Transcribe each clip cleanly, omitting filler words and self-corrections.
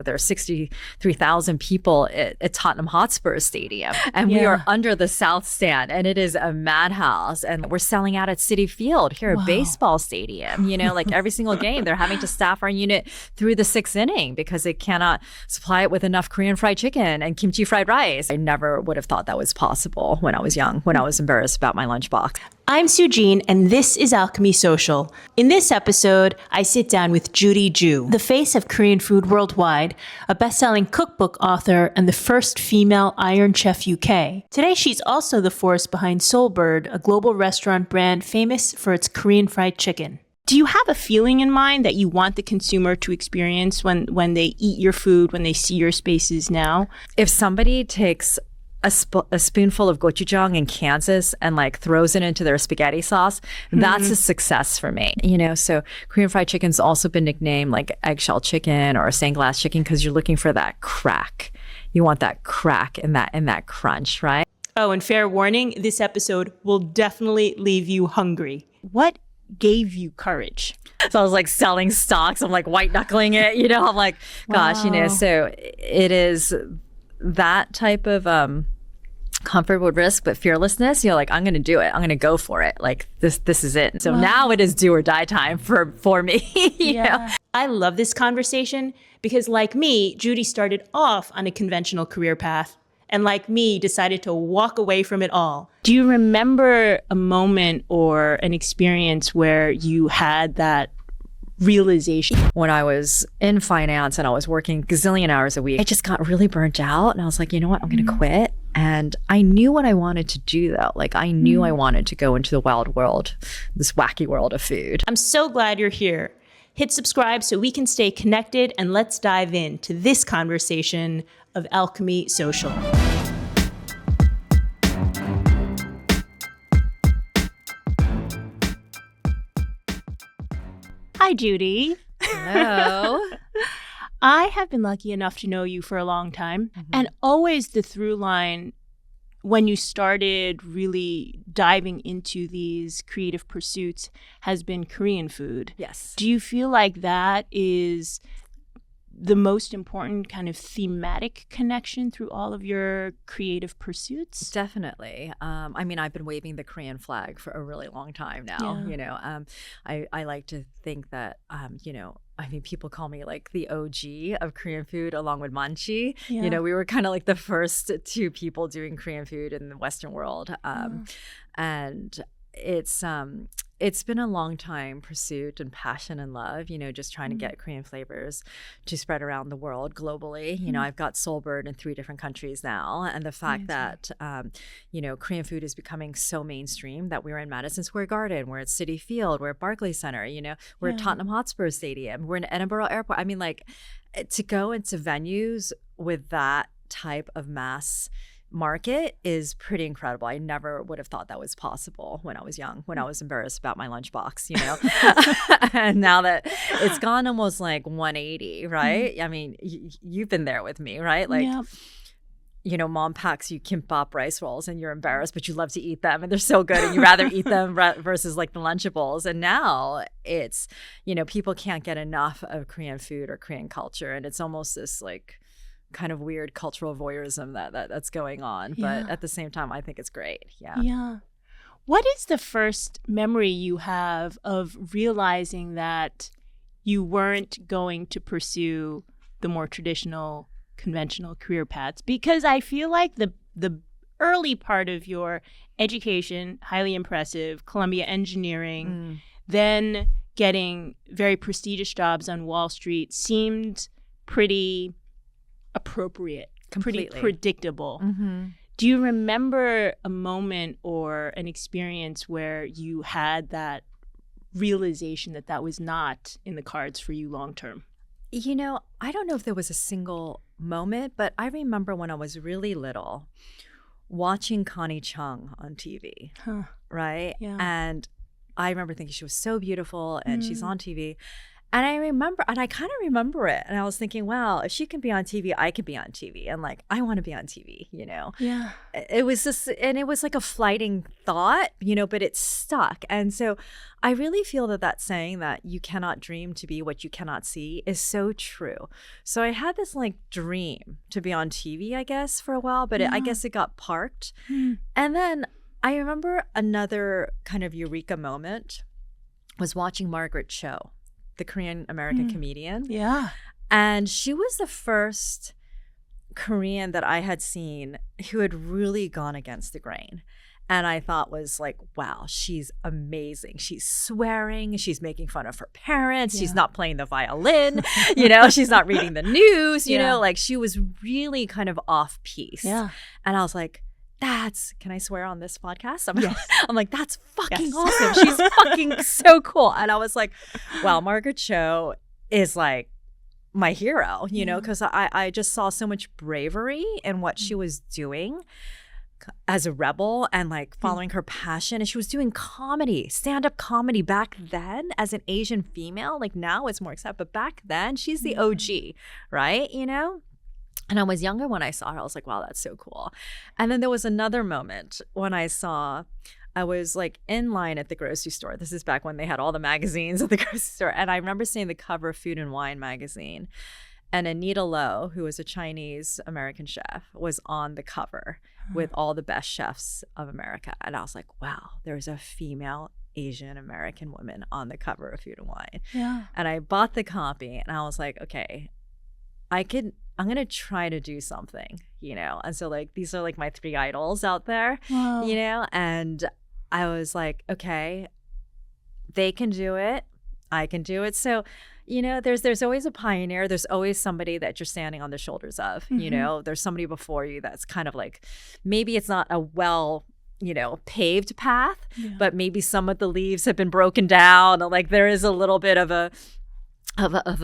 there are 63,000 people at Tottenham Hotspurs Stadium. And we are under the South Stand, and it is a madhouse. And we're selling out at Citi Field here at baseball stadium. Like every single game, they're having to staff our unit through the sixth inning because they cannot supply it with enough Korean fried chicken and kimchi fried rice. I never would have thought that was possible when I was young, when I was embarrassed about my lunchbox. I'm Sujin, and this is Alchemy Social. In this episode, I sit down with Judy Joo, the face of Korean food worldwide, a best-selling cookbook author, and the first female Iron Chef UK. Today, she's also the force behind Seoul Bird, a global restaurant brand famous for its Korean fried chicken. Do you have a feeling in mind that you want the consumer to experience when they eat your food, when they see your spaces now? If somebody takes a spoonful of gochujang in Kansas and like throws it into their spaghetti sauce, that's a success for me. So Korean fried chicken's also been nicknamed like eggshell chicken or sandglass chicken because you're looking for that crack. You want that crack and that crunch, right? Oh, and fair warning, this episode will definitely leave you hungry. What gave you courage? So I was like selling stocks. I'm like white knuckling it, I'm like, gosh, so it is that type of comfort with risk, but fearlessness, like, I'm going to do it. I'm going to go for it. Like this is it. So now it is do or die time for me. you know? I love this conversation because like me, Judy started off on a conventional career path and like me decided to walk away from it all. Do you remember a moment or an experience where you had that realization? When I was in finance and I was working gazillion hours a week, I just got really burnt out and I was like, you know what, I'm going to quit. And I knew what I wanted to do though. Like I knew I wanted to go into the wild world, this wacky world of food. I'm so glad you're here. Hit subscribe so we can stay connected, and let's dive into this conversation of Alchemy Social. Hi, Judy. Hello. I have been lucky enough to know you for a long time, and always the through line when you started really diving into these creative pursuits has been Korean food. Yes. Do you feel like that is the most important kind of thematic connection through all of your creative pursuits? Definitely. I've been waving the Korean flag for a really long time now. I like to think that, people call me like the OG of Korean food along with manchi. Yeah. We were kind of like the first two people doing Korean food in the Western world. And it's been a long time pursuit and passion and love, just trying to get Korean flavors to spread around the world globally. I've got Seoul Bird in 3 different countries now. And the fact that, Korean food is becoming so mainstream that we're in Madison Square Garden, we're at Citi Field, we're at Barclays Center, we're at Tottenham Hotspurs Stadium, we're in Edinburgh Airport. To go into venues with that type of mass market is pretty incredible. I never would have thought that was possible when I was young, when I was embarrassed about my lunchbox, and now that it's gone almost like 180, right? You've been there with me, right? Like, mom packs you kimbap rice rolls and you're embarrassed, but you love to eat them and they're so good and you rather eat them versus like the Lunchables. And now it's, people can't get enough of Korean food or Korean culture. And it's almost this like kind of weird cultural voyeurism that's going on. But at the same time, I think it's great. Yeah. What is the first memory you have of realizing that you weren't going to pursue the more traditional, conventional career paths? Because I feel like the early part of your education, highly impressive, Columbia Engineering, then getting very prestigious jobs on Wall Street seemed pretty appropriate, completely pretty predictable. Do you remember a moment or an experience where you had that realization that was not in the cards for you long term? I don't know if there was a single moment, but I remember when I was really little watching Connie Chung on TV, right? Yeah. And I remember thinking she was so beautiful and she's on TV. And I kind of remember it. And I was thinking, wow, if she can be on TV, I could be on TV. And like, I want to be on TV, you know? Yeah. It was just, and it was like a flighting thought, you know, but it stuck. And so I really feel that saying that you cannot dream to be what you cannot see is so true. So I had this like dream to be on TV, I guess, for a while, but I guess it got parked. And then I remember another kind of eureka moment was watching Margaret Cho, the Korean American comedian. Yeah. And she was the first Korean that I had seen who had really gone against the grain. And I thought was like, wow, she's amazing. She's swearing. She's making fun of her parents. She's not playing the violin. You know, she's not reading the news. You know, like she was really kind of off piece. Yeah. And I was like, can I swear on this podcast? Yes. I'm like, that's fucking awesome. She's fucking so cool. And I was like, wow, Margaret Cho is like my hero, you know, because I just saw so much bravery in what she was doing as a rebel and like following her passion. And she was doing comedy, stand-up comedy back then as an Asian female. Like now it's more accepted, but back then she's the OG, right? You know? And I was younger when I saw her. I was like, wow, that's so cool. And then there was another moment when I was like in line at the grocery store. This is back when they had all the magazines at the grocery store. And I remember seeing the cover of Food and Wine magazine. And Anita Lowe, who was a Chinese American chef, was on the cover with all the best chefs of America. And I was like, wow, there's a female Asian American woman on the cover of Food and Wine. Yeah. And I bought the copy and I was like, okay, I'm going to try to do something, you know? And so like, these are like my 3 idols out there, you know? And I was like, okay, they can do it. I can do it. So, you know, there's always a pioneer. There's always somebody that you're standing on the shoulders of, you know? There's somebody before you that's kind of like, maybe it's not a you know, paved path, but maybe some of the leaves have been broken down. Like there is a little bit of a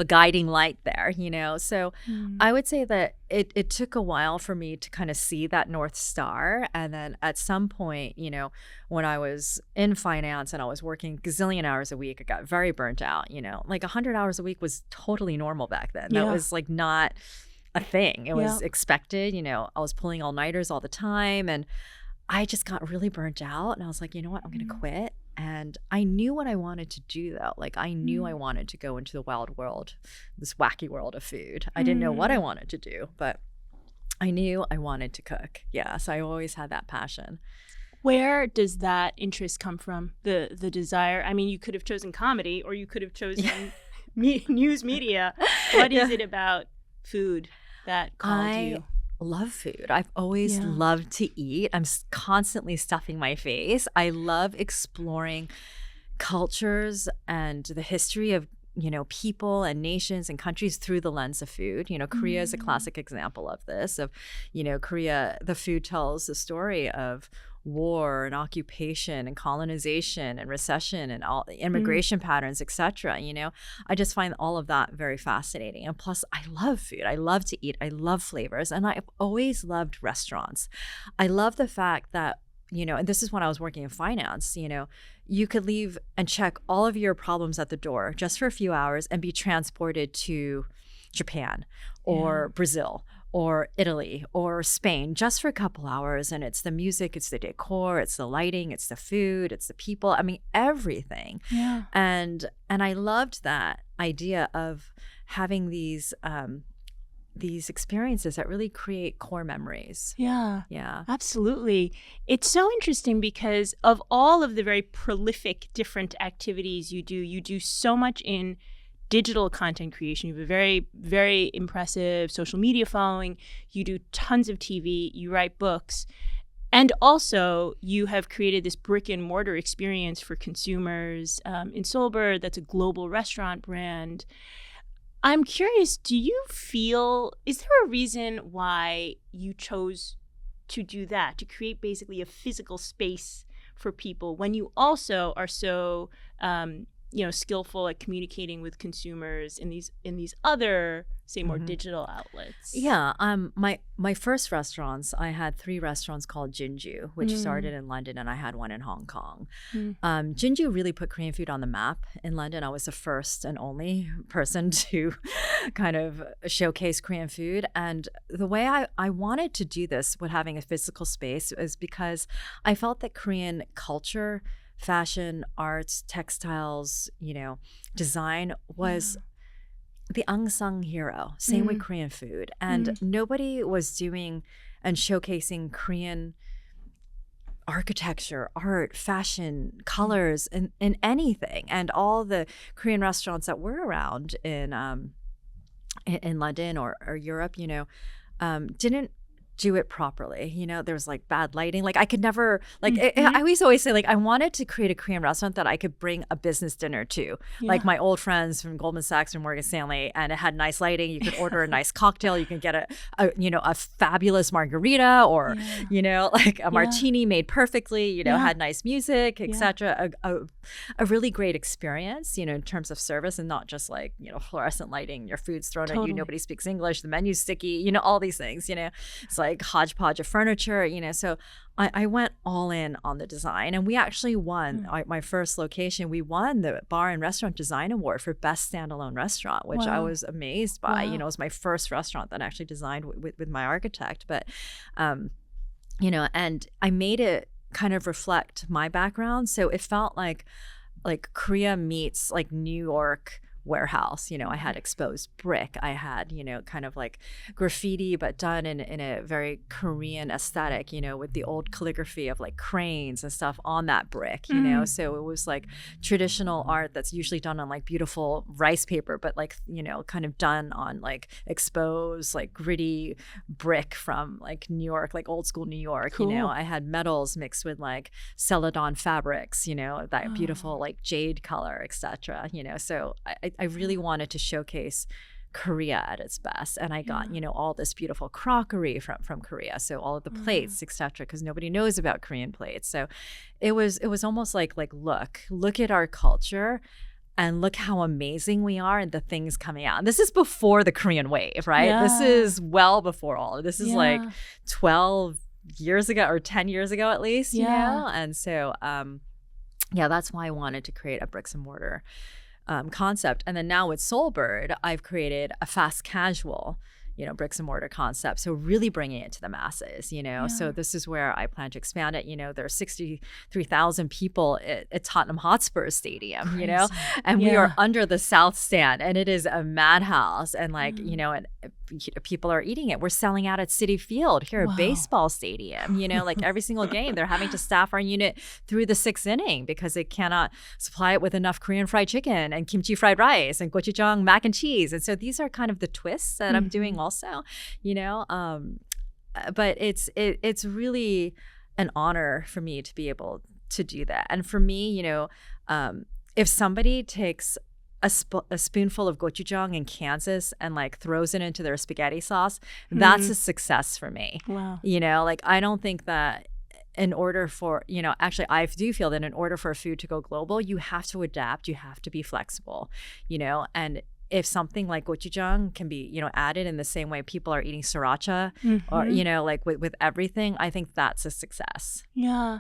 guiding light there, you know? So I would say that it took a while for me to kind of see that North Star. And then at some point, you know, when I was in finance and I was working gazillion hours a week, I got very burnt out, you know? Like 100 hours a week was totally normal back then. That was like not a thing. It was expected, you know? I was pulling all-nighters all the time and I just got really burnt out. And I was like, you know what? I'm going to quit. And I knew what I wanted to do, though. Like, I knew I wanted to go into the wild world, this wacky world of food. I didn't know what I wanted to do, but I knew I wanted to cook. Yeah, so I always had that passion. Where does that interest come from, the desire? I mean, you could have chosen comedy or you could have chosen news media. What is it about food that called you? Love food. I've always loved to eat. I'm constantly stuffing my face. I love exploring cultures and the history of, you know, people and nations and countries through the lens of food. You know, Korea is a classic example of this. Of, you know, Korea, the food tells the story of war and occupation and colonization and recession and all immigration patterns, etc. You know, I just find all of that very fascinating. And plus, I love food. I love to eat. I love flavors. And I've always loved restaurants. I love the fact that, you know, and this is when I was working in finance, you know, you could leave and check all of your problems at the door just for a few hours and be transported to Japan or Brazil or Italy or Spain just for a couple hours. And it's the music, it's the decor, it's the lighting, it's the food, it's the people. I mean, everything. Yeah. And I loved that idea of having these experiences that really create core memories. Yeah. Yeah. Absolutely. It's so interesting because of all of the very prolific different activities you do so much in digital content creation. You have a very, very impressive social media following. You do tons of TV. You write books. And also, you have created this brick and mortar experience for consumers in Seoul Bird. That's a global restaurant brand. I'm curious, do you feel, is there a reason why you chose to do that, to create basically a physical space for people when you also are so skillful at communicating with consumers in these other, say, more digital outlets? Yeah. My first restaurants, I had 3 restaurants called Jinju, which started in London, and I had one in Hong Kong. Jinju really put Korean food on the map in London. I was the first and only person to kind of showcase Korean food. And the way I wanted to do this with having a physical space is because I felt that Korean culture, fashion, arts, textiles, design was the unsung hero. Same with Korean food. And nobody was doing and showcasing Korean architecture, art, fashion, colors, in anything. And all the Korean restaurants that were around in London or Europe, didn't do it properly. There was like bad lighting. Like I could never, I always say, like, I wanted to create a Korean restaurant that I could bring a business dinner to. Like my old friends from Goldman Sachs or Morgan Stanley, and it had nice lighting. You could order a nice cocktail. You can get a fabulous margarita or, like a martini made perfectly, had nice music, etc. A really great experience, in terms of service, and not just like, fluorescent lighting, your food's thrown at you, nobody speaks English, the menu's sticky, all these things, it's like hodgepodge of furniture, so I went all in on the design, and we actually won my first location. We won the Bar and Restaurant Design Award for Best Standalone Restaurant, which I was amazed by. It was my first restaurant that I actually designed with my architect. But, and I made it kind of reflect my background. So it felt like Korea meets like New York warehouse. I had exposed brick. I had, kind of like graffiti, but done in a very Korean aesthetic, with the old calligraphy of like cranes and stuff on that brick, So it was like traditional art that's usually done on like beautiful rice paper, but like, kind of done on like exposed, like gritty brick from like New York, like old school New York. Cool. I had metals mixed with like celadon fabrics, that beautiful like jade color, etc. So I really wanted to showcase Korea at its best, and I got all this beautiful crockery from Korea, so all of the plates, etc., because nobody knows about Korean plates. So it was almost like look at our culture and look how amazing we are and the things coming out. And this is before the Korean wave, right? This is well before all. This is like 12 years ago or 10 years ago at least, and so that's why I wanted to create a bricks and mortar concept. And then now with Seoul Bird, I've created a fast casual, bricks and mortar concept. So really bringing it to the masses, So this is where I plan to expand it. There are 63,000 people at Tottenham Hotspurs Stadium, Crazy. And we are under the South Stand, and it is a madhouse. And like, and people are eating it. We're selling out at Citi Field here at baseball stadium, like every single game. They're having to staff our unit through the 6th inning because they cannot supply it with enough Korean fried chicken and kimchi fried rice and gochujang mac and cheese. And so these are kind of the twists that I'm doing also, but it's really an honor for me to be able to do that. And for me, if somebody takes a spoonful of gochujang in Kansas and like throws it into their spaghetti sauce, that's a success for me. Wow. Like I don't think that in order for, actually I do feel that in order for a food to go global, you have to adapt, you have to be flexible, and if something like gochujang can be, added in the same way people are eating sriracha or, like with everything, I think that's a success. Yeah.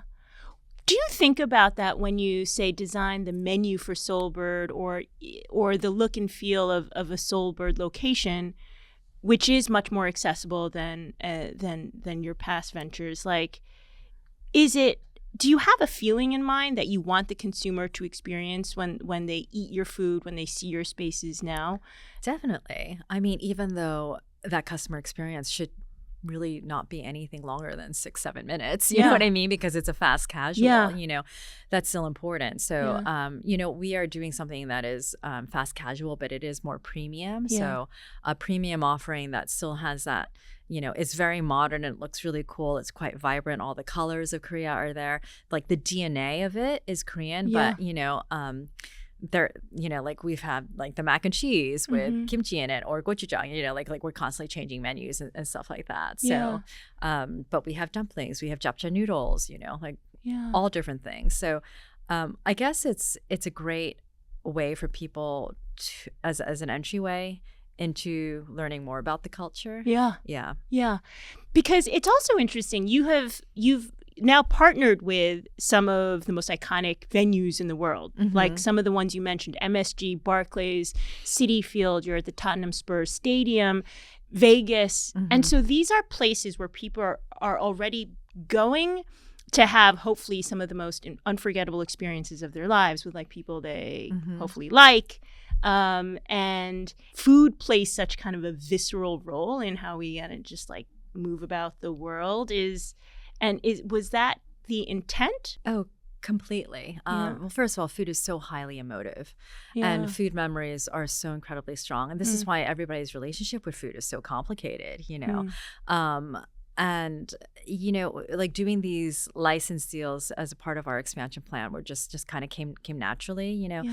Do you think about that when you say design the menu for Seoul Bird or the look and feel of a Seoul Bird location, which is much more accessible than your past ventures? Like, do you have a feeling in mind that you want the consumer to experience when they eat your food, when they see your spaces now? Definitely. I mean, even though that customer experience should really not be anything longer than 6-7 minutes, you know what I mean, because it's a fast casual, that's still important. So we are doing something that is fast casual, but it is more premium. So a premium offering that still has that, it's very modern and it looks really cool. It's quite vibrant. All the colors of Korea are there. Like the DNA of it is Korean, but there, like we've had like the mac and cheese with kimchi in it or gochujang, like we're constantly changing menus and stuff like that. So, but we have dumplings, we have japchae noodles, all different things. So I guess it's a great way for people to, as an entryway into learning more about the culture. Yeah. Because it's also interesting. You've now partnered with some of the most iconic venues in the world, like some of the ones you mentioned, MSG, Barclays, Citi Field. You're at the Tottenham Hotspurs Stadium, Vegas. And so these are places where people are already going to have hopefully some of the most unforgettable experiences of their lives with like people they hopefully like. And food plays such kind of a visceral role in how we just like move about the world. Was that the intent? Oh, completely. Well, first of all, food is so highly emotive, and food memories are so incredibly strong. And this is why everybody's relationship with food is so complicated, you know. And, you know, like doing these license deals as a part of our expansion plan were just kind of came naturally, you know.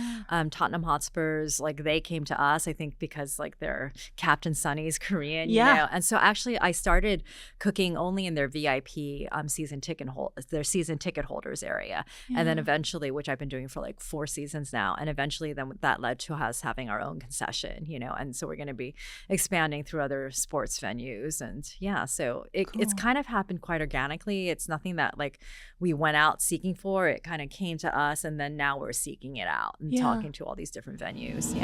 Tottenham Hotspurs, like they came to us, I think, because like their Captain Sonny's Korean, you know. And so actually I started cooking only in their VIP season ticket holders area. And then eventually, which I've been doing for like 4 seasons now, and eventually then that led to us having our own concession, you know. And so we're going to be expanding through other sports venues. And so it's kind of happened quite organically. It's nothing that like we went out seeking for. It kind of came to us, and then now we're seeking it out and talking to all these different venues.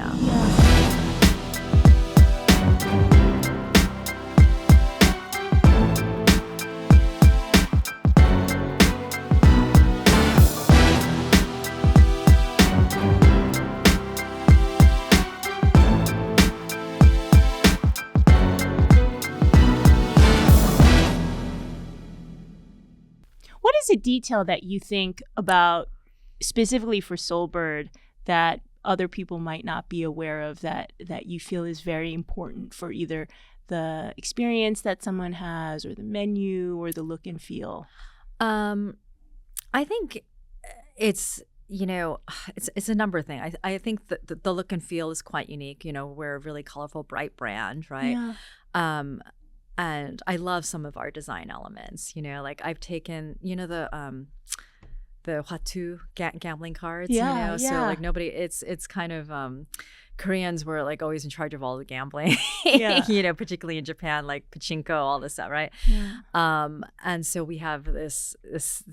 What is a detail that you think about specifically for Seoul Bird that other people might not be aware of that you feel is very important for either the experience that someone has or the menu or the look and feel? I think it's, you know, it's a number of things. I think that the look and feel is quite unique. You know, we're a really colorful, bright brand, right? And I love some of our design elements, you know, like I've taken, you know, the Hwatu gambling cards, you know, so like it's kind of, Koreans were like always in charge of all the gambling, you know, particularly in Japan, like pachinko, all this stuff, right? And so we have this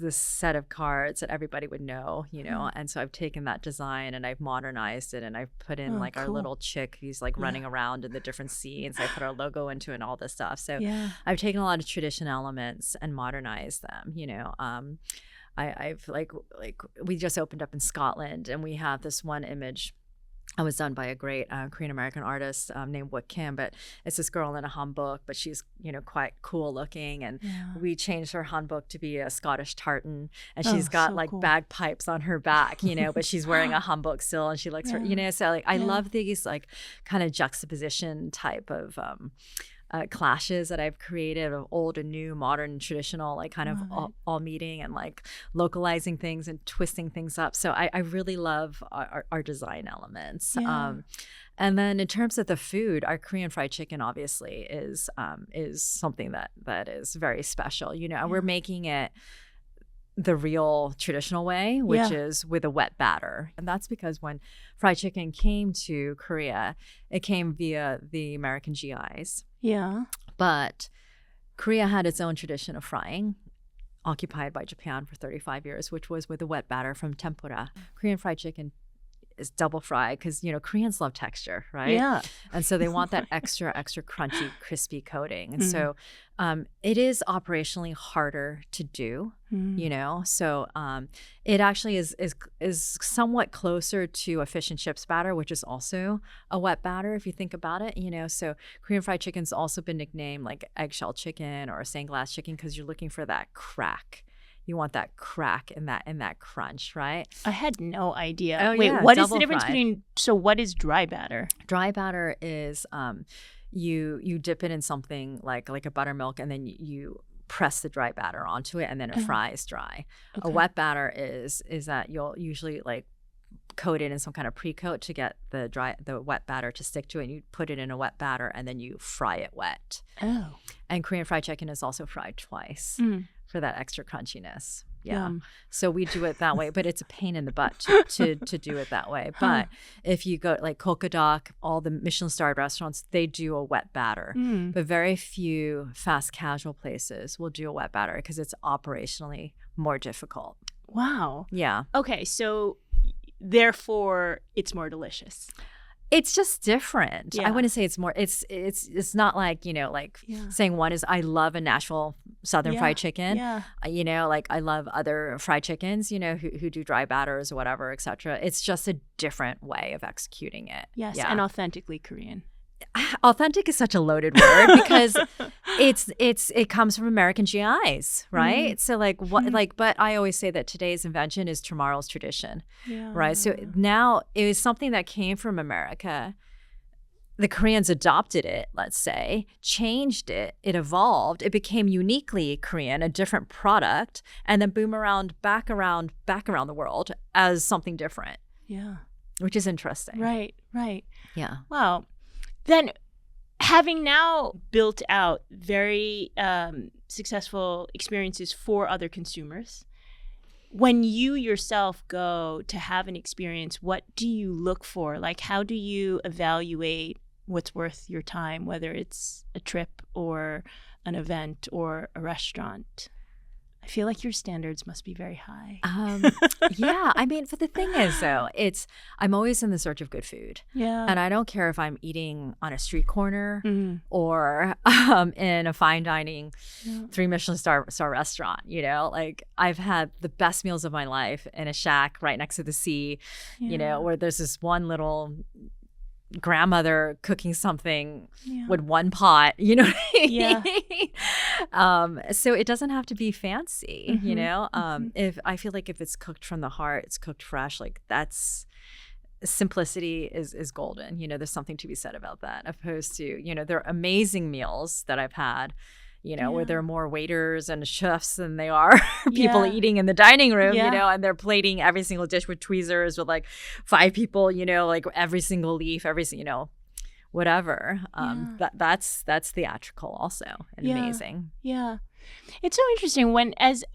set of cards that everybody would know, you know, and so I've taken that design and I've modernized it, and I've put in our little chick who's like running around in the different scenes. I put our logo into it and all this stuff. So I've taken a lot of tradition elements and modernized them, you know. I've like we just opened up in Scotland, and we have this one image. It was done by a great Korean American artist named Wook Kim, but it's this girl in a hanbok, but she's, you know, quite cool looking, and we changed her hanbok to be a Scottish tartan, and she's got so like cool bagpipes on her back, you know, but she's wearing a hanbok still, and she looks, you know, so like I love these like kind of juxtaposition type of clashes that I've created of old and new, modern and traditional, like kind of all meeting and like localizing things and twisting things up. So I really love our design elements. And then in terms of the food, our Korean fried chicken obviously is something that is very special, you know, and we're making it the real traditional way, which is with a wet batter. And that's because when fried chicken came to Korea, it came via the American GIs. But Korea had its own tradition of frying, occupied by Japan for 35 years, which was with a wet batter from tempura. Korean fried chicken is double fried because, you know, Koreans love texture, right? And so they want that extra crunchy, crispy coating. And so it is operationally harder to do, you know? So it actually is somewhat closer to a fish and chips batter, which is also a wet batter if you think about it, you know? So Korean fried chicken's also been nicknamed like eggshell chicken or sanglass chicken because you're looking for that crack. You want that crack and that crunch, right? I had no idea. Wait, what is the difference between? So, what is dry batter? Dry batter is you dip it in something like a buttermilk, and then you press the dry batter onto it, and then it fries dry. A wet batter is that you'll usually like coat it in some kind of pre-coat to get the wet batter to stick to it. And you put it in a wet batter, and then you fry it wet. And Korean fried chicken is also fried twice. For that extra crunchiness. Yeah. Yum. So we do it that way, but it's a pain in the butt to do it that way. But if you go like cookbook, all the Michelin-starred restaurants, they do a wet batter. But very few fast casual places will do a wet batter because it's operationally more difficult. Wow. Yeah. Okay, so therefore it's more delicious. It's just different. Yeah. I wouldn't say it's more. It's not like, like saying one is I love a Nashville Southern fried chicken. Yeah. Like I love other fried chickens, who do dry batters or whatever, etc. It's just a different way of executing it. Yes, Yeah. and authentically Korean. Authentic is such a loaded word because it comes from American GIs, right? So but I always say that today's invention is tomorrow's tradition, right? So now it was something that came from America. The Koreans adopted it, let's say, changed it, it evolved, it became uniquely Korean, a different product, and then back around the world as something different. Yeah. Which is interesting. Right. Yeah. Wow. Then, having now built out very successful experiences for other consumers, when you yourself go to have an experience, what do you look for? Like, how do you evaluate what's worth your time, whether it's a trip or an event or a restaurant? I feel like your standards must be very high. Yeah. I mean, but the thing is, though, I'm always in the search of good food. Yeah. And I don't care if I'm eating on a street corner or in a fine dining 3 Michelin star restaurant. Like I've had the best meals of my life in a shack right next to the sea, where there's this one little grandmother cooking something with one pot, what I mean? So it doesn't have to be fancy, if I feel like if it's cooked from the heart, it's cooked fresh, like that's simplicity is golden. There's something to be said about that, opposed to, there are amazing meals that I've had, where there are more waiters and chefs than they are people eating in the dining room, and they're plating every single dish with tweezers with like 5 people, like every single leaf, whatever. That's theatrical also and amazing. Yeah. It's so interesting when as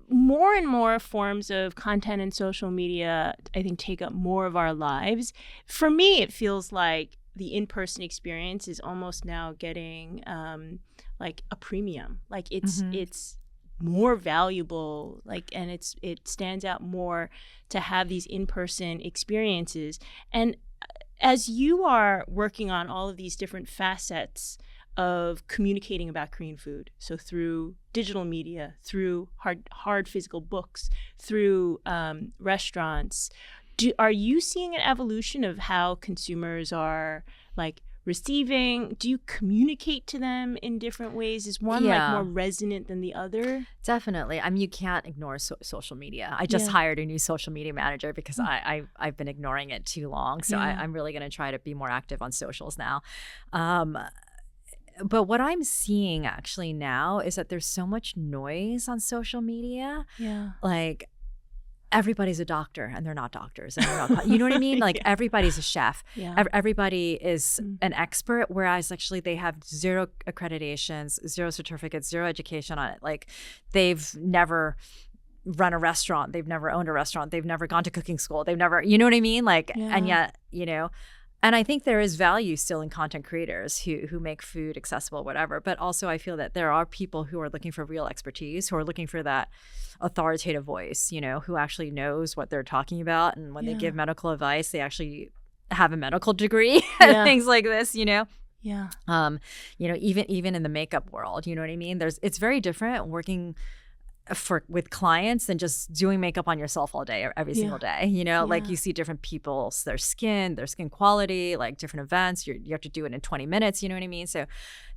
more and more forms of content and social media, I think, take up more of our lives. For me, it feels like the in-person experience is almost now getting like a premium. Like it's more valuable, like, and it stands out more to have these in-person experiences. And as you are working on all of these different facets of communicating about Korean food, so through digital media, through hard physical books, through restaurants, are you seeing an evolution of how consumers are like receiving? Do you communicate to them in different ways? Is one like more resonant than the other? Definitely. I mean, you can't ignore social media. I just hired a new social media manager because I've been ignoring it too long. So I'm really going to try to be more active on socials now. But what I'm seeing actually now is that there's so much noise on social media. Yeah. Like everybody's a doctor and they're not doctors. And they're not, you know what I mean? Like everybody's a chef. Yeah. Everybody is an expert, whereas actually they have 0 accreditations, 0 certificates, 0 education on it. Like they've never run a restaurant. They've never owned a restaurant. They've never gone to cooking school. They've never, you know what I mean? Like, and yet, and I think there is value still in content creators who make food accessible, whatever. But also I feel that there are people who are looking for real expertise, who are looking for that authoritative voice, who actually knows what they're talking about. And when they give medical advice, they actually have a medical degree and things like this, Yeah. Even in the makeup world, you know what I mean? It's very different working with clients than just doing makeup on yourself all day or every single day. Like you see different people's their skin quality, like different events. You have to do it in 20 minutes. You know what I mean? So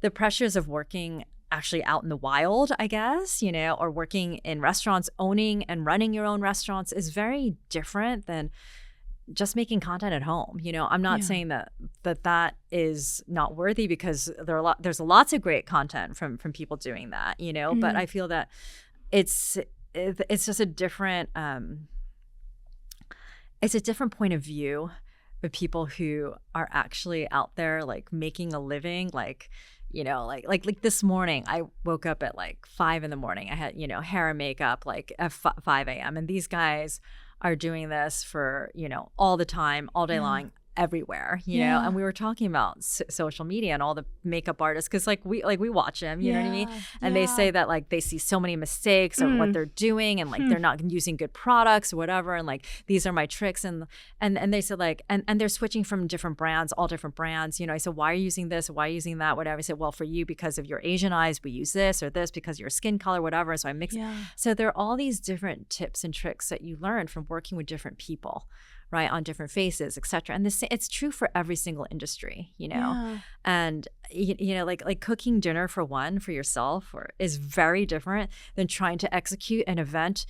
the pressures of working actually out in the wild, I guess, or working in restaurants, owning and running your own restaurants is very different than just making content at home. I'm not saying that is not worthy, because there's lots of great content from people doing that, but I feel that it's just a different it's a different point of view with people who are actually out there like making a living, like Like this morning, I woke up at like 5 a.m. I had, hair and makeup like at 5 a.m. And these guys are doing this for, all the time, all day long, everywhere, and we were talking about social media and all the makeup artists, because like we watch them, you know what I mean, and they say that like they see so many mistakes of what they're doing, and like they're not using good products or whatever, and like these are my tricks, and they said like and they're switching from different brands, all different brands, I said, why are you using this, why are you using that, whatever. I said, well, for you, because of your Asian eyes, we use this, or this because of your skin color, whatever. So I mix. So there are all these different tips and tricks that you learn from working with different people, right, on different faces, etc. And it's true for every single industry, and like cooking dinner for yourself is very different than trying to execute an event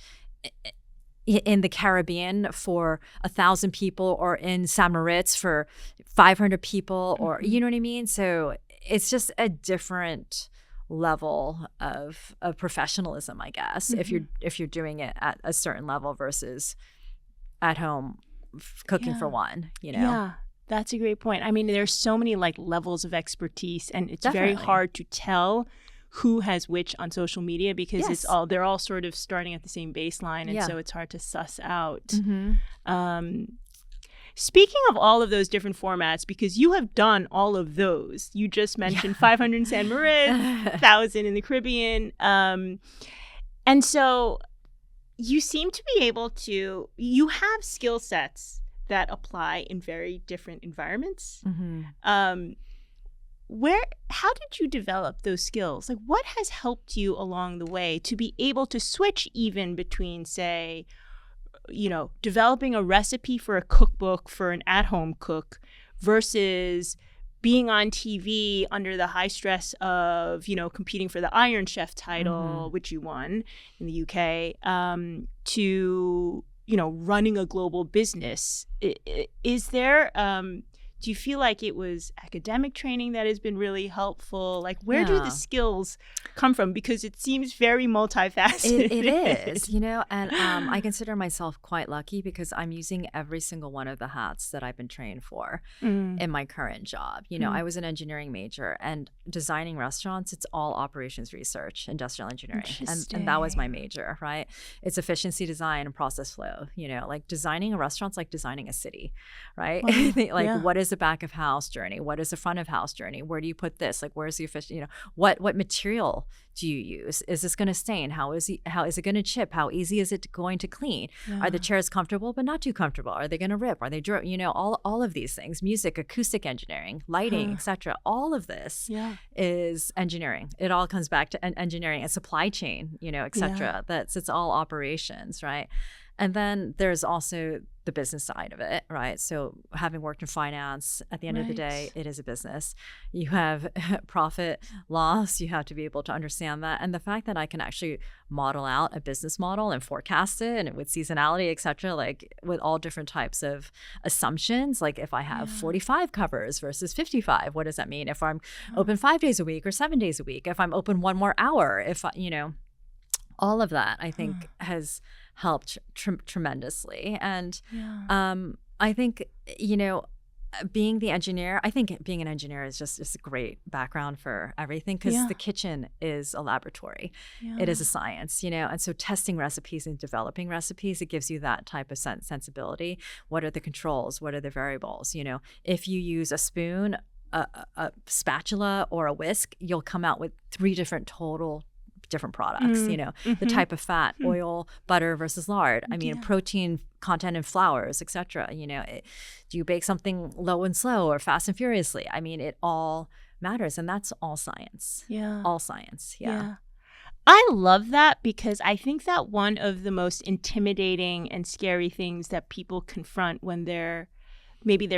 in the Caribbean for 1,000 people, or in St. Moritz for 500 people, or you know what I mean. So it's just a different level of professionalism, I guess, if you're doing it at a certain level versus at home cooking for one, Yeah, that's a great point. I mean, there's so many like levels of expertise, and it's very hard to tell who has which on social media, because they're all sort of starting at the same baseline, and so it's hard to suss out. Speaking of all of those different formats, because you have done all of those, you just mentioned 500 in San Moritz, 1,000 in the Caribbean, and so you seem to be able to, you have skill sets that apply in very different environments. How did you develop those skills? Like, what has helped you along the way to be able to switch even between, say, developing a recipe for a cookbook for an at-home cook versus being on TV under the high stress of, competing for the Iron Chef title, which you won in the UK, to, running a global business? Is there, do you feel like it was academic training that has been really helpful? Like, where do the skills come from? Because it seems very multifaceted. It is, and I consider myself quite lucky, because I'm using every single one of the hats that I've been trained for in my current job. I was an engineering major, and designing restaurants, it's all operations research, industrial engineering. And that was my major, right? It's efficiency design and process flow. Like designing a restaurant's like designing a city, right? Wow. What is the back of house journey? What is the front of house journey? Where do you put this? Like, where's the efficient, what material do you use? Is this going to stain? How is it going to chip? How easy is it going to clean? Are the chairs comfortable but not too comfortable? Are they going to rip? Are they all of these things, music, acoustic engineering, lighting, etc. All of this is engineering. It all comes back to engineering and supply chain, etc. It's all operations, right? And then there's also the business side of it, right? So having worked in finance, at the end of the day, it is a business. You have profit, loss. You have to be able to understand that. And the fact that I can actually model out a business model and forecast it, and with seasonality, et cetera, like with all different types of assumptions, like if I have 45 covers versus 55, what does that mean? If I'm open 5 days a week or 7 days a week, if I'm open one more hour, if all of that, I think, has helped tremendously. And I think, being the engineer, I think being an engineer is just a great background for everything, because the kitchen is a laboratory. It is a science, and so testing recipes and developing recipes, it gives you that type of sensibility. What are the controls? What are the variables? If you use a spoon, a spatula, or a whisk, you'll come out with 3 different products, the type of fat, oil, butter versus lard. I mean, protein content in flours, etc. Do you bake something low and slow or fast and furiously? I mean, it all matters, and that's all science. All science. I love that, because I think that one of the most intimidating and scary things that people confront when they're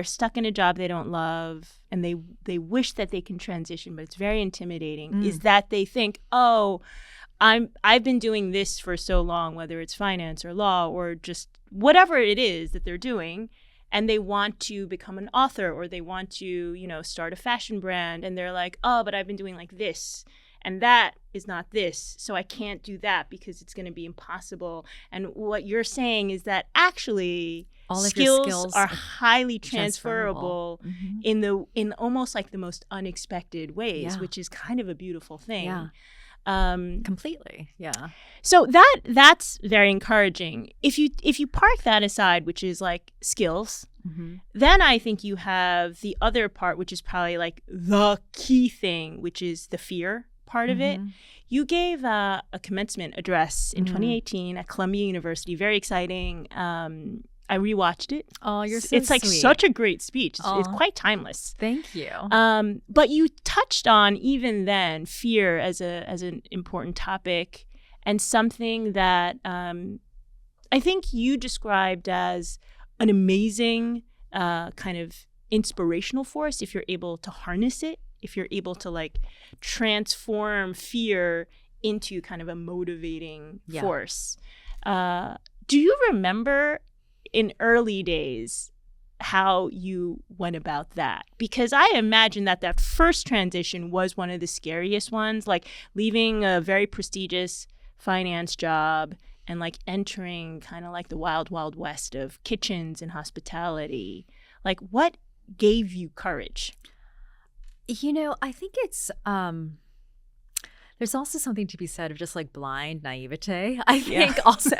stuck in a job they don't love, and they wish that they can transition, but it's very intimidating, is that they think, I've been doing this for so long, whether it's finance or law or just whatever it is that they're doing, and they want to become an author, or they want to, start a fashion brand, and they're like, but I've been doing like this, and that is not this, so I can't do that because it's going to be impossible. And what you're saying is that actually All of your skills are highly transferable. transferable in almost like the most unexpected ways, which is kind of a beautiful thing. Yeah. Completely. Yeah. So that's very encouraging. If you park that aside, which is like skills, then I think you have the other part, which is probably like the key thing, which is the fear part of it. You gave a commencement address in 2018 at Columbia University. Very exciting. I rewatched it. Oh, you're so It's like sweet. such a great speech. It's quite timeless. Thank you. But you touched on even then fear as an important topic, and something that I think you described as an amazing kind of inspirational force if you're able to harness it, if you're able to like transform fear into kind of a motivating force. Do you remember in early days how you went about that? Because I imagine that first transition was one of the scariest ones, like leaving a very prestigious finance job and like entering kind of like the wild, wild west of kitchens and hospitality. Like, what gave you courage? You know, I think it's there's also something to be said of just like blind naivete. I think also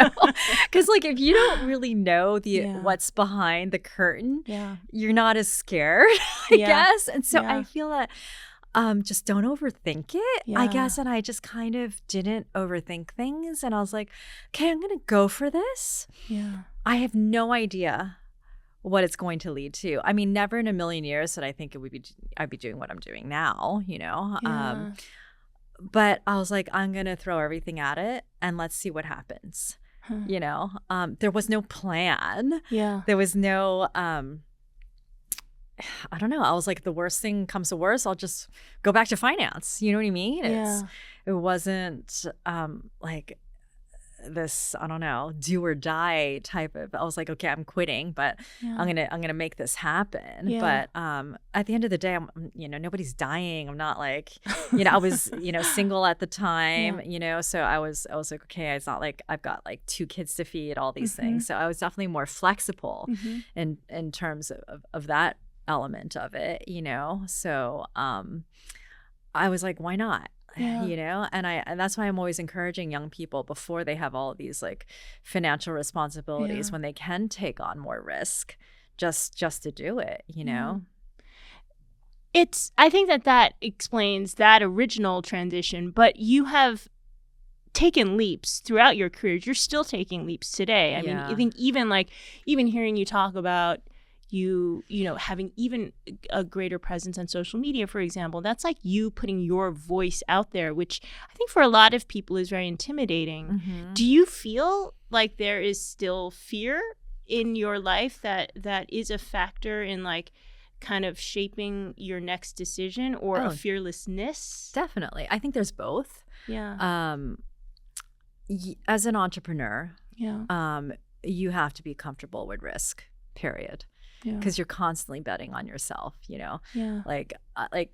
because like if you don't really know what's behind the curtain, you're not as scared, I guess. And so I feel that just don't overthink it, I guess. And I just kind of didn't overthink things, and I was like, okay, I'm gonna go for this. I have no idea what it's going to lead to. I mean, never in a million years did I think I'd be doing what I'm doing now, you know. But I was like, I'm going to throw everything at it and let's see what happens. You know, there was no plan. There was no, I don't know. I was like, the worst thing comes to worst, I'll just go back to finance. You know what I mean? It wasn't like this, I don't know, do or die type of, I was like, okay, I'm quitting, but I'm gonna make this happen. But at the end of the day, I'm, you know, nobody's dying. I'm not like, you know, I was, you know, single at the time, you know, so I was like, okay, it's not like I've got like 2 kids to feed, all these things. So I was definitely more flexible in terms of that element of it, you know. So I was like, why not? You know, and that's why I'm always encouraging young people before they have all of these like financial responsibilities, when they can take on more risk, just to do it, you know. I think that explains that original transition, but you have taken leaps throughout your career. You're still taking leaps today. I mean, I think even hearing you talk about you know, having even a greater presence on social media, for example, that's like you putting your voice out there, which I think for a lot of people is very intimidating. Do you feel like there is still fear in your life that is a factor in like kind of shaping your next decision, or a fearlessness? Definitely. I think there's both. As an entrepreneur, you have to be comfortable with risk, period. Because you're constantly betting on yourself, you know, like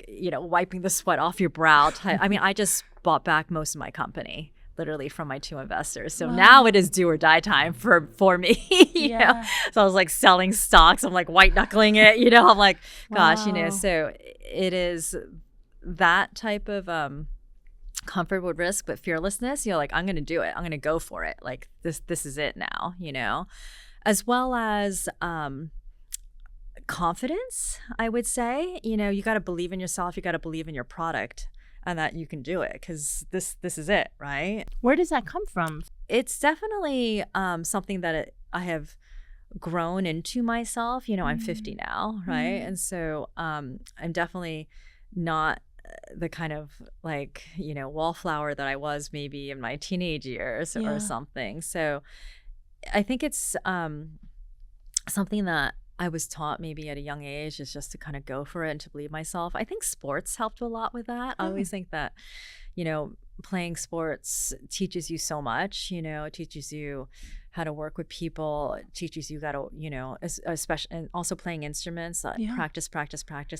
you know, wiping the sweat off your brow. I mean, I just bought back most of my company, literally, from my 2 investors. So now it is do or die time for me. you know? So I was like selling stocks. I'm like white knuckling it. You know, I'm like, gosh, you know. So it is that type of comfort with risk, but fearlessness. You know, like I'm going to do it. I'm going to go for it. Like this is it now. You know, as well as confidence, I would say. You know, you got to believe in yourself. You got to believe in your product, and that you can do it, because this is it, right? Where does that come from? It's definitely something that I have grown into myself. You know, I'm 50 now, right? And so I'm definitely not the kind of like, you know, wallflower that I was maybe in my teenage years or something. So I think it's something that I was taught maybe at a young age, is just to kind of go for it and to believe myself. I think sports helped a lot with that. I always think that, you know, playing sports teaches you so much. You know, it teaches you how to work with people. It teaches you got to, you know, especially, and also playing instruments. Practice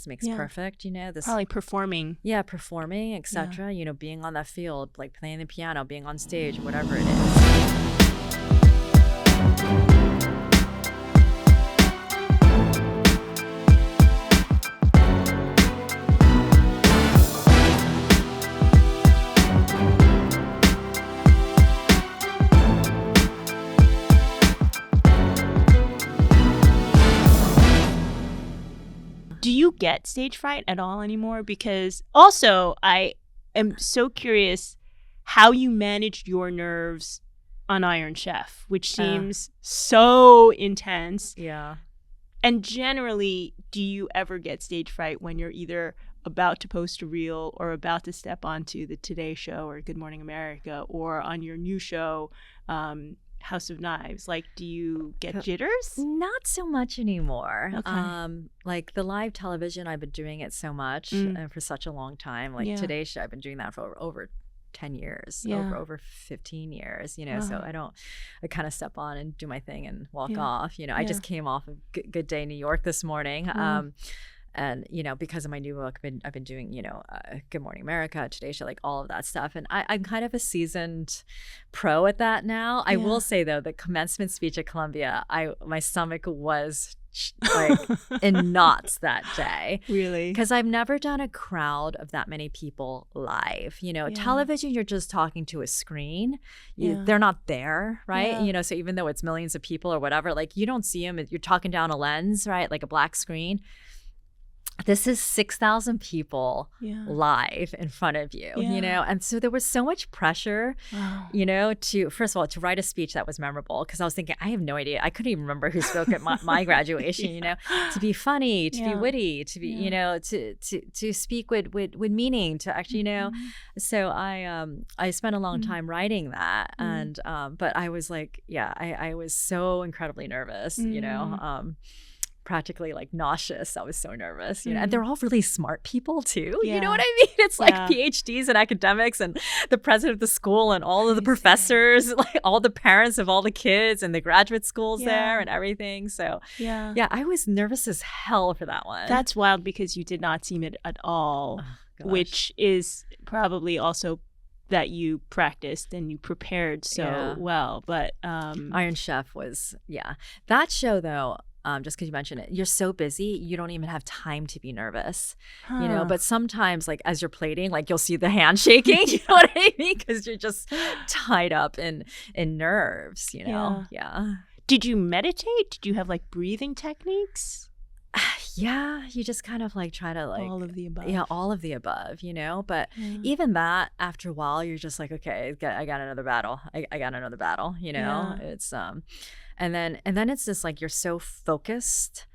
makes perfect. You know, this probably performing. Yeah, performing, etc. You know, being on that field, like playing the piano, being on stage, whatever it is. get stage fright at all anymore? Because also I am so curious how you managed your nerves on Iron Chef, which seems so intense. Yeah. And generally, do you ever get stage fright when you're either about to post a reel or about to step onto the Today Show or Good Morning America or on your new show, House of Knives? Like, do you get jitters? Not so much anymore. Okay. Like the live television, I've been doing it so much and for such a long time. Like Today Show, I've been doing that for over 10 years, over 15 years, you know, so I kind of step on and do my thing and walk off, you know. I just came off of Good Day New York this morning. And, you know, because of my new book, I've been doing, you know, Good Morning America, Today Show, like all of that stuff. And I'm kind of a seasoned pro at that now. I will say, though, the commencement speech at Columbia, my stomach was like in knots that day. Really? Because I've never done a crowd of that many people live. You know, television, you're just talking to a screen. They're not there, right? You know, so even though it's millions of people or whatever, like you don't see them. You're talking down a lens, right? Like a black screen. This is 6,000 people live in front of you, you know? And so there was so much pressure, you know, to, first of all, to write a speech that was memorable. Because I was thinking, I have no idea. I couldn't even remember who spoke at my graduation, you know? To be funny, to be witty, to be, you know, to speak with meaning, to actually, you know? So I spent a long time writing that. And, but I was like, I was so incredibly nervous, you know? Practically like nauseous. I was so nervous, you know. And they're all really smart people too. You know what I mean? It's like PhDs and academics and the president of the school and all of the professors, like all the parents of all the kids and the graduate schools there and everything. So I was nervous as hell for that one. That's wild because you did not seem it at all, which is probably also that you practiced and you prepared so well. But Iron Chef was, that show though, just because you mentioned it, you're so busy, you don't even have time to be nervous, you know? But sometimes, like, as you're plating, like, you'll see the hand shaking, you know what I mean? Because you're just tied up in nerves, you know? Did you meditate? Did you have, like, breathing techniques? You just kind of, like, try to, like... all of the above. Yeah, all of the above, you know? But even that, after a while, you're just like, okay, I got another battle. I got another battle, you know? It's... And then it's just like you're so focused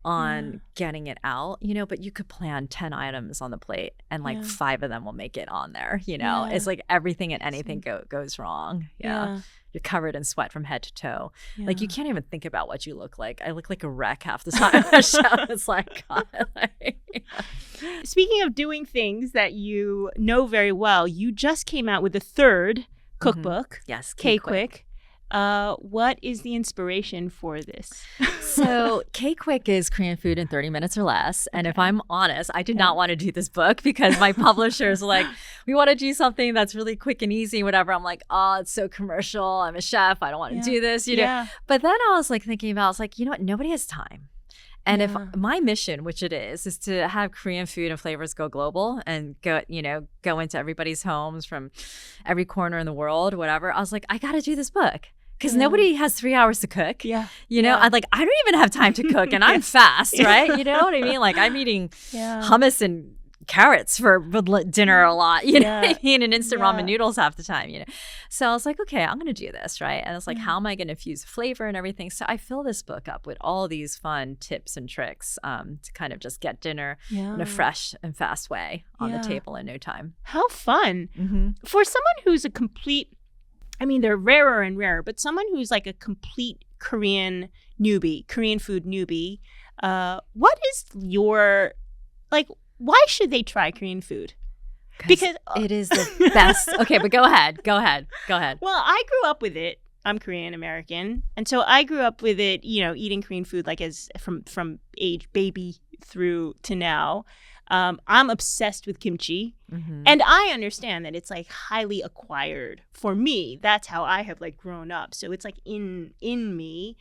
on getting it out, you know, but you could plan 10 items on the plate and like 5 of them will make it on there, you know. It's like everything and anything goes wrong. You're covered in sweat from head to toe. Like you can't even think about what you look like. I look like a wreck half the time. It's like, God, Speaking of doing things that you know very well, you just came out with a 3rd cookbook. Yes, K-Quick. What is the inspiration for this? So K-Quick is Korean food in 30 minutes or less. And if I'm honest, I did not want to do this book because my publishers were like, we want to do something that's really quick and easy, whatever. I'm like, oh, it's so commercial. I'm a chef. I don't want to do this, you know. But then I was like thinking about, I was like, you know what? Nobody has time. And if my mission, which it is to have Korean food and flavors go global and go into everybody's homes from every corner in the world, whatever. I was like, I got to do this book. Because nobody has 3 hours to cook. You know, I don't even have time to cook and I'm fast, right? You know what I mean? Like I'm eating hummus and carrots for dinner a lot, you know what I mean? And instant ramen noodles half the time, you know? So I was like, okay, I'm going to do this, right? And it's like, how am I going to infuse flavor and everything? So I fill this book up with all these fun tips and tricks to kind of just get dinner in a fresh and fast way on the table in no time. How fun. For someone who's a complete, I mean, they're rarer and rarer, but someone who's like a complete Korean food newbie, what is your, like, why should they try Korean food? Because it is the best. Okay, but go ahead. Well, I grew up with it. I'm Korean American. And so I grew up with it, you know, eating Korean food like as from age baby through to now. I'm obsessed with kimchi. And I understand that it's like highly acquired for me. That's how I have like grown up. So it's like in me.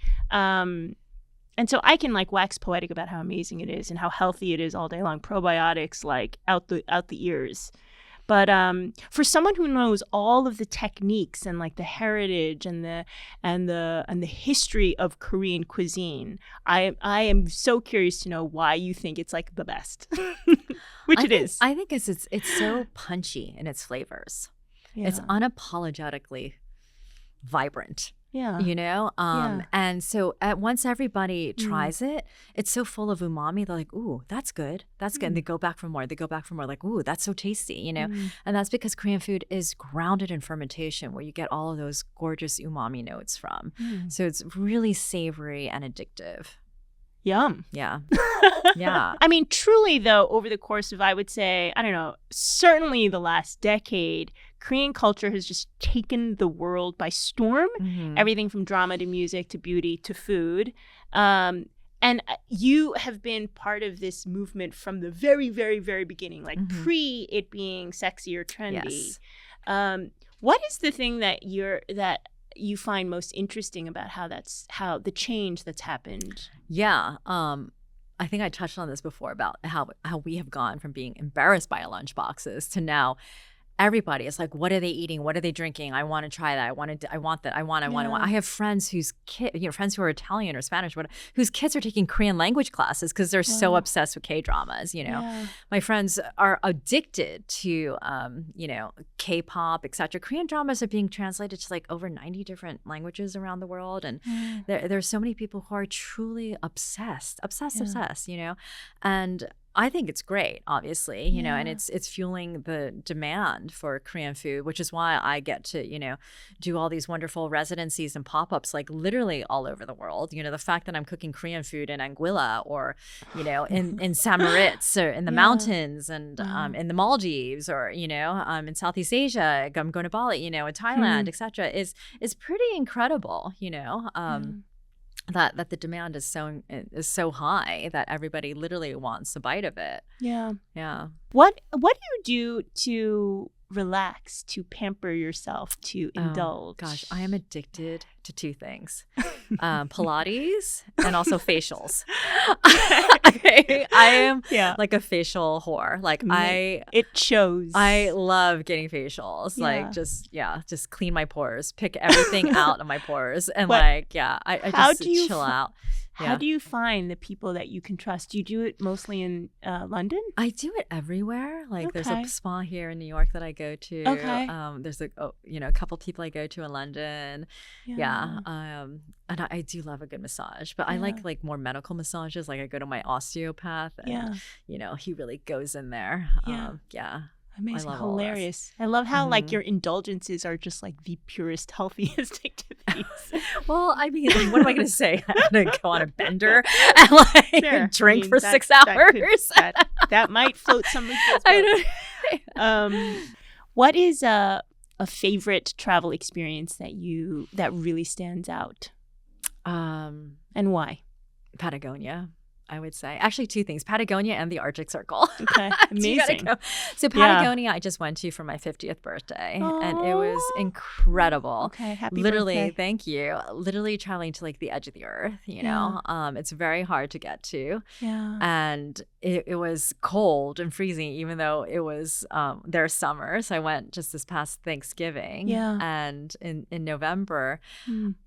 And so I can like wax poetic about how amazing it is and how healthy it is all day long. Probiotics like out the ears. But for someone who knows all of the techniques and like the heritage and the history of Korean cuisine, I am so curious to know why you think it's like the best, which it is. I think it's so punchy in its flavors. Yeah. It's unapologetically vibrant. Yeah. You know? And so once everybody tries it, it's so full of umami. They're like, ooh, that's good. That's good. And they go back for more. They go back for more. Like, ooh, that's so tasty, you know? And that's because Korean food is grounded in fermentation, where you get all of those gorgeous umami notes from. So it's really savory and addictive. Yum. Yeah. Yeah. I mean, truly, though, over the course of, I would say, I don't know, certainly the last decade, Korean culture has just taken the world by storm. Everything from drama to music to beauty to food. And you have been part of this movement from the very, very, very beginning, like pre it being sexy or trendy. Yes. What is the thing that you find most interesting about how the change that's happened? Yeah. I think I touched on this before about how we have gone from being embarrassed by lunch boxes to now everybody is like, what are they eating? What are they drinking? I want to try that. I want that. I want. I have friends whose friends who are Italian or Spanish, whose kids are taking Korean language classes because they're so obsessed with K-dramas, you know. My friends are addicted to, K-pop, etc. Korean dramas are being translated to like over 90 different languages around the world. And there's so many people who are truly obsessed, you know. And I think it's great, obviously, you know, and it's fueling the demand for Korean food, which is why I get to, you know, do all these wonderful residencies and pop-ups like literally all over the world. You know, the fact that I'm cooking Korean food in Anguilla or, you know, in Samoritz or in the mountains and in the Maldives or, you know, in Southeast Asia, I'm going to Bali, you know, in Thailand, etc. is pretty incredible, you know. That the demand is so high that everybody literally wants a bite of it. Yeah. What do you do to relax, to pamper yourself, to indulge? Gosh, I am addicted to two things: Pilates and also facials. I am like a facial whore. Like it shows. I love getting facials. Like just clean my pores, pick everything out of my pores, and I just chill out. How do you find the people that you can trust? Do you do it mostly in London? I do it everywhere. Like there's a spa here in New York that I go to. There's a couple people I go to in London. And I do love a good massage, but I like more medical massages. Like I go to my osteopath, and you know he really goes in there. Amazing, hilarious. I love how like your indulgences are just like the purest, healthiest activities. Well, I mean, what am I going to say? I'm going to go on a bender and drink for 6 hours. That might float some of those boats. What is a favorite travel experience that really stands out? And why? Patagonia, I would say. Actually, two things: Patagonia and the Arctic Circle. Okay, amazing. So Patagonia, I just went to for my 50th birthday, and it was incredible. Okay, happy literally, birthday. Thank you. Literally traveling to like the edge of the earth. You know, it's very hard to get to. Yeah, and it was cold and freezing, even though it was their summer. So I went just this past Thanksgiving. Yeah, and in November,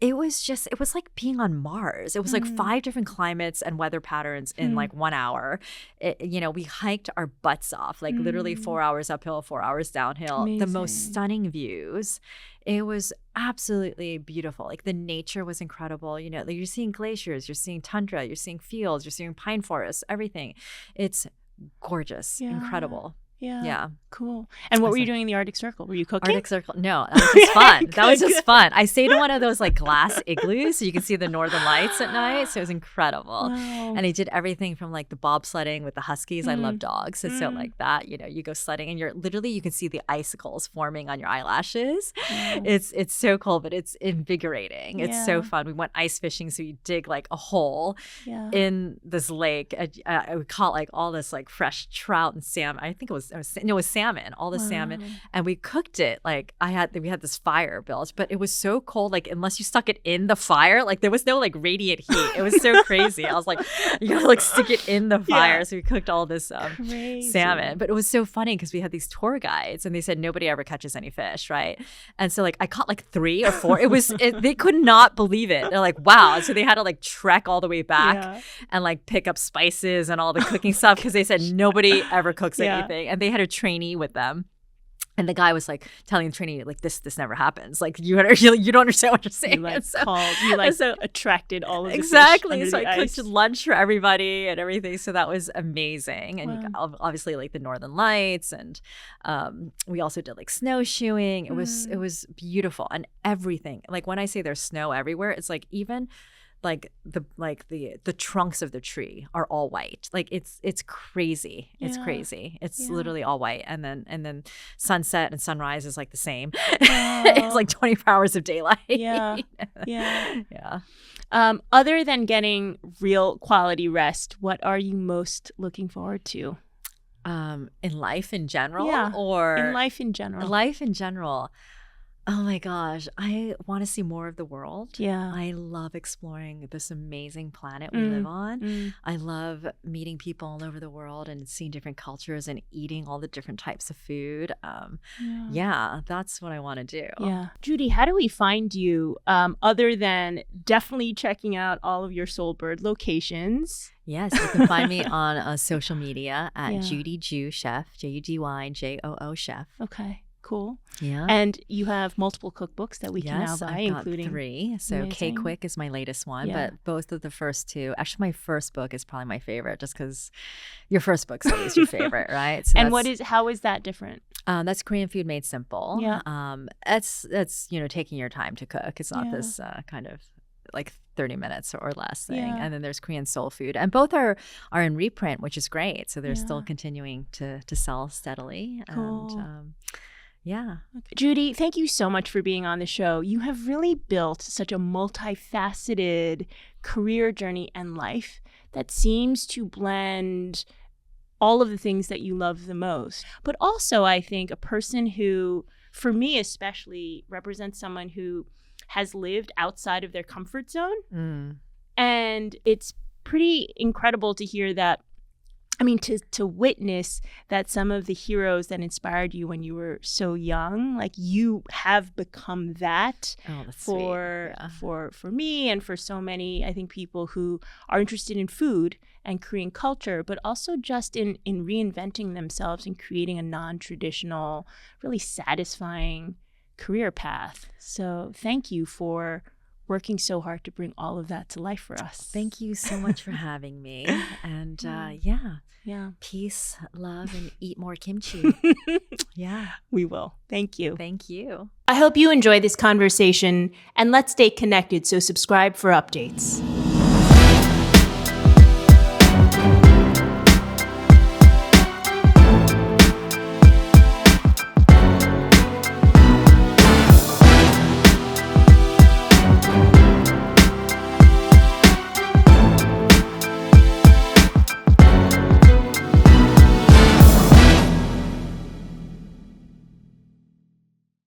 it was like being on Mars. It was like 5 different climates and weather patterns in like 1 hour. We hiked our butts off, like literally 4 hours uphill, 4 hours downhill. Amazing. The most stunning views. It was absolutely beautiful. Like the nature was incredible. You know, like you're seeing glaciers, you're seeing tundra, you're seeing fields, you're seeing pine forests, everything. It's gorgeous, incredible. Yeah. Cool. And what were you doing in the Arctic Circle? Were you cooking? Arctic Circle? No, that was just fun. That was just fun. I stayed in one of those like glass igloos so you can see the northern lights at night. So it was incredible. Wow. And I did everything from like the bobsledding with the huskies. I love dogs. And so like that, you know, you go sledding and you can see the icicles forming on your eyelashes. It's so cool, but it's invigorating. It's so fun. We went ice fishing. So you dig like a hole in this lake. We caught like all this like fresh trout and salmon. I think it was it was salmon, all the salmon. And we cooked it. Like we had this fire built, but it was so cold. Like unless you stuck it in the fire, like there was no like radiant heat. It was so crazy. I was like, you gotta like stick it in the fire. So we cooked all this salmon. But it was so funny because we had these tour guides and they said nobody ever catches any fish, right? And so like I caught like 3 or 4. They could not believe it. They're like, wow. So they had to like trek all the way back and like pick up spices and all the cooking stuff because they said nobody ever cooks anything. And they had a trainee with them. And the guy was like telling the trainee, like, this never happens. Like, you don't understand what you're saying. You attracted all of the exactly. Fish so under I the cooked ice. Lunch for everybody and everything. So that was amazing. And obviously, like the Northern Lights, and we also did like snowshoeing. It was beautiful and everything. Like when I say there's snow everywhere, it's like even like the trunks of the tree are all white. Like it's crazy. It's crazy. It's literally all white. And then sunset and sunrise is like the same. It's like 24 hours of daylight. Yeah. Other than getting real quality rest, what are you most looking forward to? In life in general? Or in life in general. Life in general. Oh my gosh, I want to see more of the world. Yeah. I love exploring this amazing planet we live on. I love meeting people all over the world and seeing different cultures and eating all the different types of food. Yeah, that's what I want to do. Yeah. Judy, how do we find you other than definitely checking out all of your Seoul Bird locations? Yes, you can find me on social media at Judy Joo Chef, JUDYJOO Chef. Okay. Cool. Yeah. And you have multiple cookbooks that we can now buy, I've got including 3. So K-Quick is my latest one, but both of the first 2, actually my first book is probably my favorite just because your first book's always your favorite, right? So and how is that different? That's Korean Food Made Simple. Yeah. That's taking your time to cook. It's not this kind of like 30 minutes or less thing. And then there's Korean Soul Food. And both are in reprint, which is great. So they're still continuing to sell steadily. Cool. And yeah. Judy, thank you so much for being on the show. You have really built such a multifaceted career journey and life that seems to blend all of the things that you love the most. But also, I think a person who, for me especially, represents someone who has lived outside of their comfort zone. And it's pretty incredible to hear that. I mean, to witness that some of the heroes that inspired you when you were so young, like you have become that for me and for so many, I think, people who are interested in food and Korean culture, but also just in reinventing themselves and creating a non-traditional, really satisfying career path. So thank you for working so hard to bring all of that to life for us. Thank you so much for having me. And peace, love, and eat more kimchi. We will. Thank you. Thank you. I hope you enjoy this conversation, and let's stay connected, so subscribe for updates.